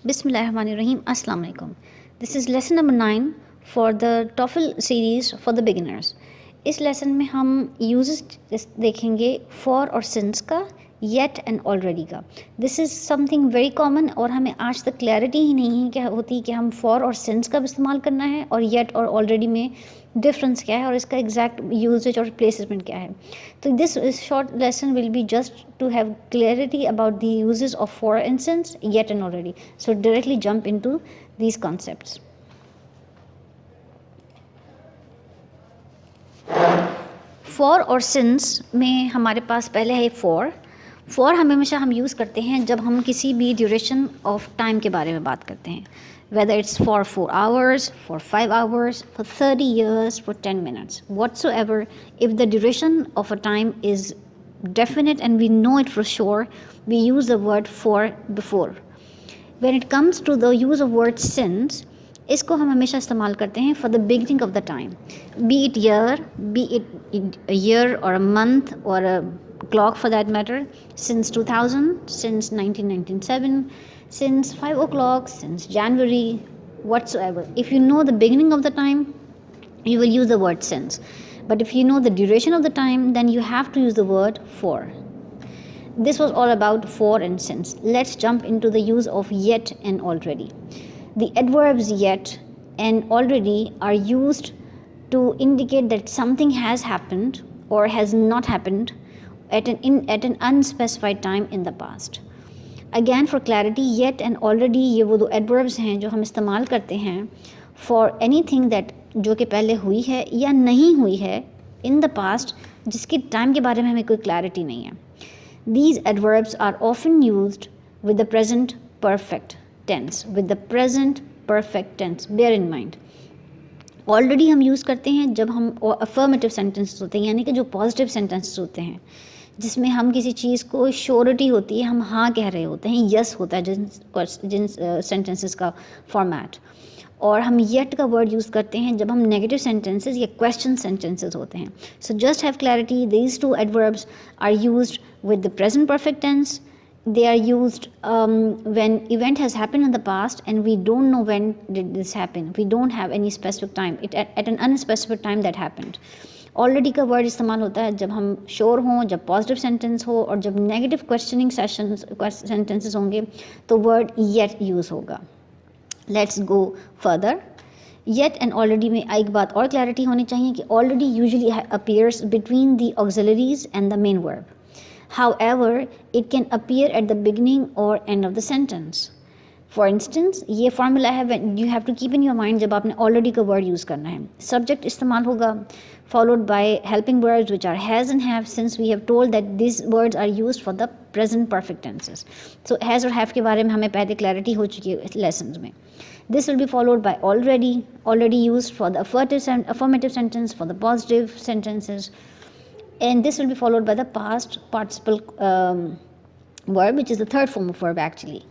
Bismillahirrahmanirrahim. Assalamu alaikum. This is lesson number 9 for the TOEFL series for the beginners. इस lesson में हम uses देखेंगे for और since का, येट एंड ऑलरेडी का. This is something very common और हमें आज तक क्लैरिटी ही नहीं है क्या होती कि हम फॉर और सिंस का इस्तेमाल करना है और येट और ऑलरेडी में डिफरेंस क्या है और इसका एग्जैक्ट यूजेज और प्लेसमेंट क्या है. तो this short lesson will be just to have clarity about the uses of for and since, yet and already. So directly jump into these concepts. For और सिंस में हमारे पास पहले है फॉर हमेशा हम यूज़ करते हैं जब हम किसी भी ड्यूरेशन ऑफ टाइम के बारे में बात करते हैं, whether it's for 4 hours, for 5 hours, for 30 years, for 10 minutes, whatsoever. If the duration of a time is definite and we know it for sure, we use the word for before. When it comes to the use of word since, इसको हम हमेशा इस्तेमाल करते हैं for the beginning of the time, be it year, be it a year or a month or a clock for that matter, since 2000, since 1997, since 5 o'clock, since January, whatsoever. If you know the beginning of the time, you will use the word since. But if you know the duration of the time, then you have to use the word for. This was all about for and since. Let's jump into the use of yet and already. The adverbs yet and already are used to indicate that something has happened or has not happened at an unspecified time in the past. Again, for clarity, yet and already ये वो दो adverbs हैं जो हम इस्तेमाल करते हैं for anything that जो कि पहले हुई है या नहीं हुई है in the past, जिसके टाइम के बारे में हमें कोई clarity नहीं है. These adverbs are often used with the present perfect tense. With the present perfect tense, bear in mind. Already हम यूज़ करते हैं जब हम affirmative sentences होते हैं, यानी कि जो positive sentences होते हैं जिसमें हम किसी चीज़ को श्योरिटी होती है, हम हाँ कह रहे होते हैं, यस होता है जिन सेंटेंसेस का फॉर्मेट. और हम येट का वर्ड यूज़ करते हैं जब हम नेगेटिव सेंटेंसेस या क्वेश्चन सेंटेंसेस होते हैं. So just have clarity, these two adverbs are used with the present perfect tense. They are used when event has happened in the past and we don't know when did this happen. We don't have any specific time. It at an unspecific time that happened. Already का word इस्तेमाल होता है जब हम sure हों, जब positive sentence हो और जब नेगेटिव क्वेश्चनिंग सेंटेंसेस होंगे तो वर्ड येट यूज़ होगा. Let's go further. Yet and already में एक बात और क्लैरिटी होनी चाहिए कि already usually appears between the auxiliaries and the main verb. However, it can appear at the beginning or end of the sentence. For instance, ये formula है when you have to keep in your mind जब आपने already का word use करना है. Subject इस्तेमाल होगा followed by helping verbs which are has and have, since we have told that these words are used for the present perfect tenses. So has और have के बारे में हमें पहले clarity हो चुकी है lessons में. This will be followed by already used for the affirmative sentence, for the positive sentences. And this will be followed by the past participle verb, which is the third form of verb actually.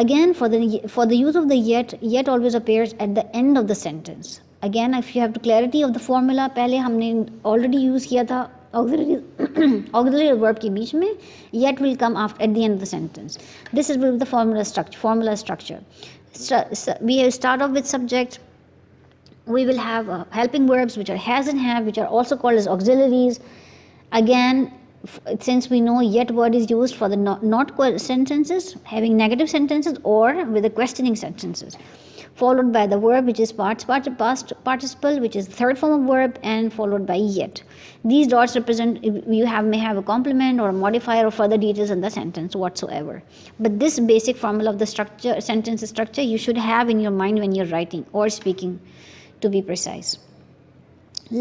Again, for the use of the yet always appears at the end of the sentence. Again, if you have the clarity of the formula, पहले हमने already use किया था auxiliary verb के बीच में, yet will come after at the end of the sentence. This is with the formula structure. We start off with subject. We will have helping verbs which are has and have, which are also called as auxiliaries. Again, since we know yet word is used for the not sentences, having negative sentences or with the questioning sentences, followed by the verb which is past participle, which is the third form of verb, and followed by yet. These dots represent may have a complement or a modifier or further details in the sentence whatsoever. But this basic formula of the sentence structure you should have in your mind when you're writing or speaking, to be precise.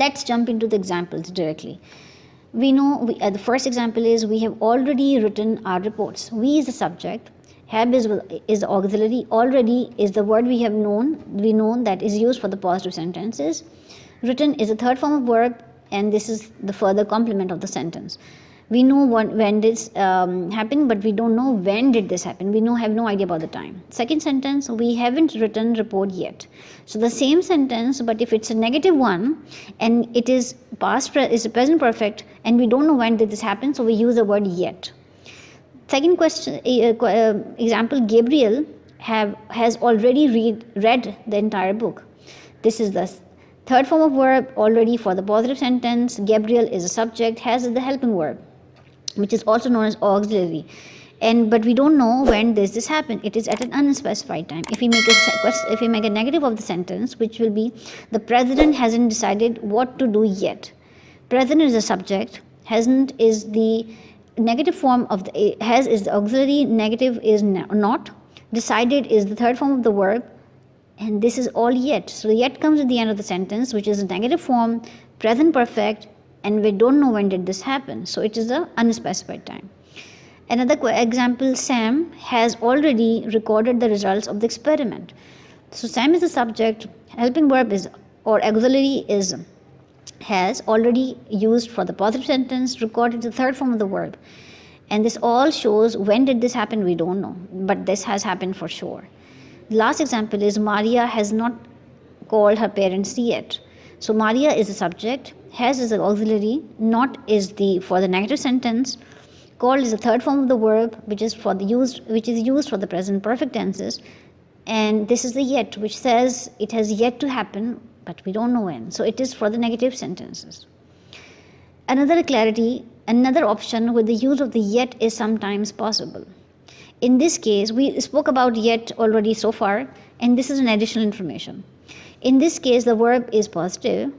Let's jump into the examples directly. We know the first example is we have already written our reports. We is the subject, have is the auxiliary, already is the word we know that is used for the positive sentences. Written is the third form of verb and this is the further complement of the sentence. We know when this happened, but we don't know when did this happen. We have no idea about the time. Second sentence, we haven't written report yet. So the same sentence, but if it's a negative one and it is is a present perfect and we don't know when did this happen, so we use the word yet. Second question, example, Gabriel has already read the entire book. This is the third form of verb already for the positive sentence. Gabriel is a subject, has is the helping verb, which is also known as auxiliary. But we don't know when this happen. It is at an unspecified time. If we make a negative of the sentence, which will be the president hasn't decided what to do yet. President is a subject, hasn't is the negative form of the, has is the auxiliary, negative is not, decided is the third form of the verb, and this is all yet. So yet comes at the end of the sentence, which is a negative form, present perfect, and we don't know when did this happen. So it is the unspecified time. Another example, Sam has already recorded the results of the experiment. So Sam is the subject, helping verb is or auxiliary is has, already used for the positive sentence, recorded the third form of the verb. And this all shows when did this happen, we don't know, but this has happened for sure. The last example is Maria has not called her parents yet. So Maria is the subject, has is the auxiliary, not is the for the negative sentence, called is the third form of the verb, which is used for the present perfect tenses, and this is the yet, which says it has yet to happen, but we don't know when. So it is for the negative sentences. Another clarity, another option with the use of the yet is sometimes possible. In this case, we spoke about yet already so far, and this is an additional information. In this case, the verb is positive,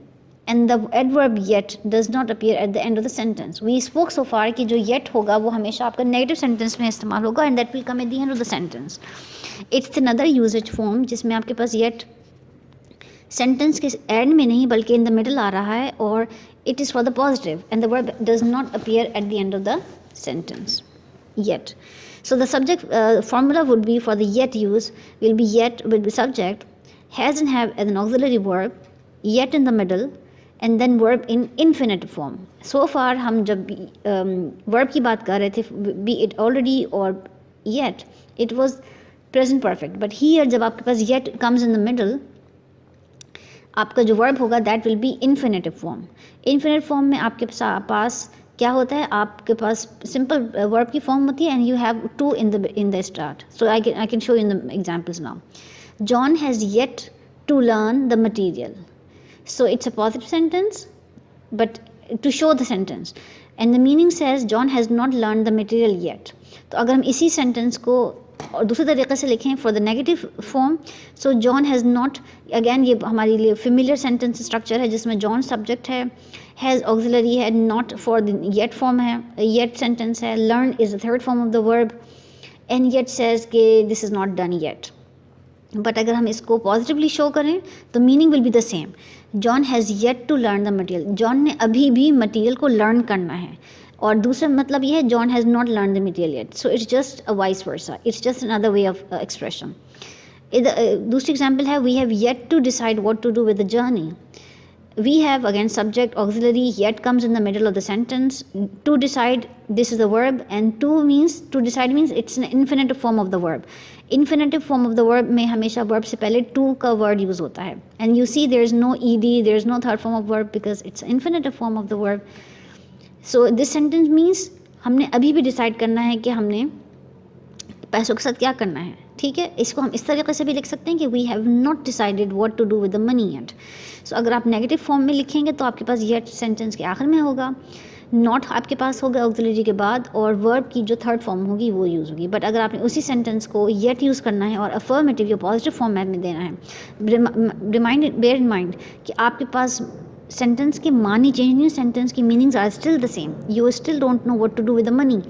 and the adverb yet does not appear at the end of the sentence. We spoke so far कि जो yet होगा वो हमेशा आपका negative sentence में इस्तेमाल होगा, and that will come at the end of the sentence. It's another usage form जिसमें आपके पास yet sentence के end में नहीं बल्कि in the middle आ रहा है, और it is for the positive and the verb does not appear at the end of the sentence yet. So the subject formula would be for the yet use will be yet will be subject, has and have as an auxiliary verb, yet in the middle, and then verb in infinitive form. So far हम जब verb की बात कर रहे थे, be it already or yet, it was present perfect. But here जब आपके पास yet comes in the middle, आपका जो verb होगा that will be infinitive form. Infinitive form में आपके पास क्या होता है, आपके पास simple verb की form होती है, and you have to in the start. So I can show you in the examples now. John has yet to learn the material. So it's a positive sentence, but to show the sentence, and the meaning says John has not learned the material yet. तो अगर हम इसी sentence को और दूसरे तरीके से लिखें for the negative form, so John has not, again ये हमारे लिए familiar sentence structure है जिसमें John subject है, has auxiliary है, not for the yet form है, yet sentence है, learn is the third form of the verb, and yet says कि this is not done yet. But अगर हम इसको पॉजिटिवली शो करें तो meaning will be the same. John has yet to learn the material, John ने अभी भी material को लर्न करना है, और दूसरा मतलब ये है John has not learn the material yet. So it's just a vice versa, it's just another way of expression. दूसरी एग्जाम्पल है we have yet to decide what to do with the journey. We have again subject auxiliary, yet comes in the middle of the sentence. To decide, this is the verb, and to decide means it's an infinitive form of the verb. Infinitive form of the verb में हमेशा verb से पहले to का word use होता है, and you see there is no ed, there is no third form of verb because it's an infinitive form of the verb. So this sentence means हमने अभी भी decide करना है कि हमने पैसों के साथ क्या करना है. ठीक है, इसको हम इस तरीके से भी लिख सकते हैं कि we have not decided what to do with the money yet. So अगर आप नेगेटिव फॉर्म में लिखेंगे तो आपके पास येट सेंटेंस के आखिर में होगा, नॉट आपके पास होगा ऑक्सिलरी के बाद, और वर्ब की जो थर्ड फॉर्म होगी वो यूज़ होगी. बट अगर आपने उसी सेंटेंस को येट यूज़ करना है और अफर्मेटिव या पॉजिटिव फॉर्मेट में देना है, बेयर इन माइंड कि आपके पास सेंटेंस के मानी चेंज नहीं, सेंटेंस की meanings are still the same. You still don't know what to do with the money,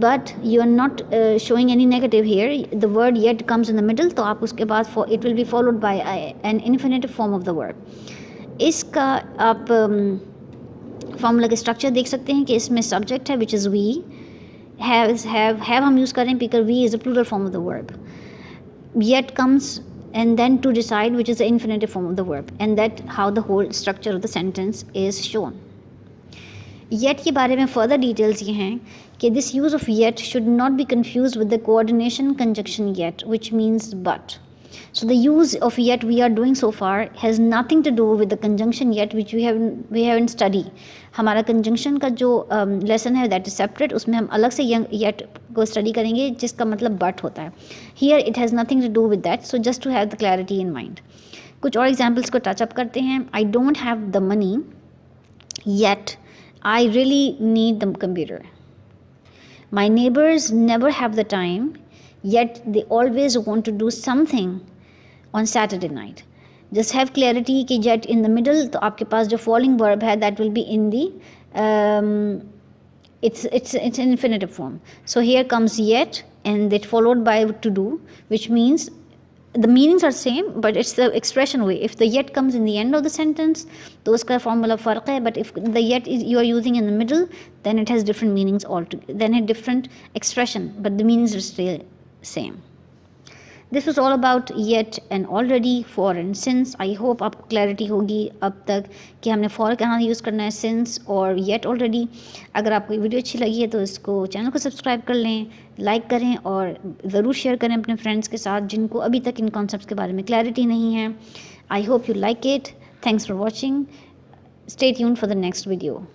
but you are not showing any negative here. The word yet comes in the middle, तो आप उसके बाद it will be followed by an infinitive form of the verb. इसका आप formula के structure देख सकते हैं कि इसमें सब्जेक्ट है which is we, have हम यूज़ करें because we is a plural form of the verb. Yet comes and then to decide which is the infinitive form of the verb, and that how the whole structure of the sentence is shown. Yet के बारे में further details ये हैं कि this use of yet should not be confuse with the coordination conjunction yet which means but. So the use of yet we are doing so far has nothing to do with the conjunction yet which we haven't studied. हमारा conjunction का जो lesson है that is separate, उसमें हम अलग से yet को study करेंगे जिसका मतलब but होता है. Here it has nothing to do with that, so just to have the clarity in mind. कुछ और examples को touch up करते हैं. I don't have the money yet I really need the computer. My neighbors never have the time, yet they always want to do something on Saturday night. Just have clarity कि yet in the middle तो आपके पास जो following verb है that will be in the it's an infinitive form. So here comes yet and that followed by to do, which means the meanings are same but it's the expression way. If the yet comes in the end of the sentence तो उसका formula फ़र्क है, but if the yet is you are using in the middle then it has different meanings altogether, then a different expression but the meanings are still same. This was all about yet and already, for and since. I hope आपको clarity होगी अब तक कि हमने for कहाँ use करना है, since और yet already. अगर आपको ये वीडियो अच्छी लगी है तो इसको चैनल को सब्सक्राइब कर लें, लाइक करें और ज़रूर शेयर करें अपने फ्रेंड्स के साथ जिनको अभी तक इन कॉन्सेप्ट्स के बारे में क्लैरिटी नहीं है. I hope you like it. Thanks for watching. Stay tuned for the next video.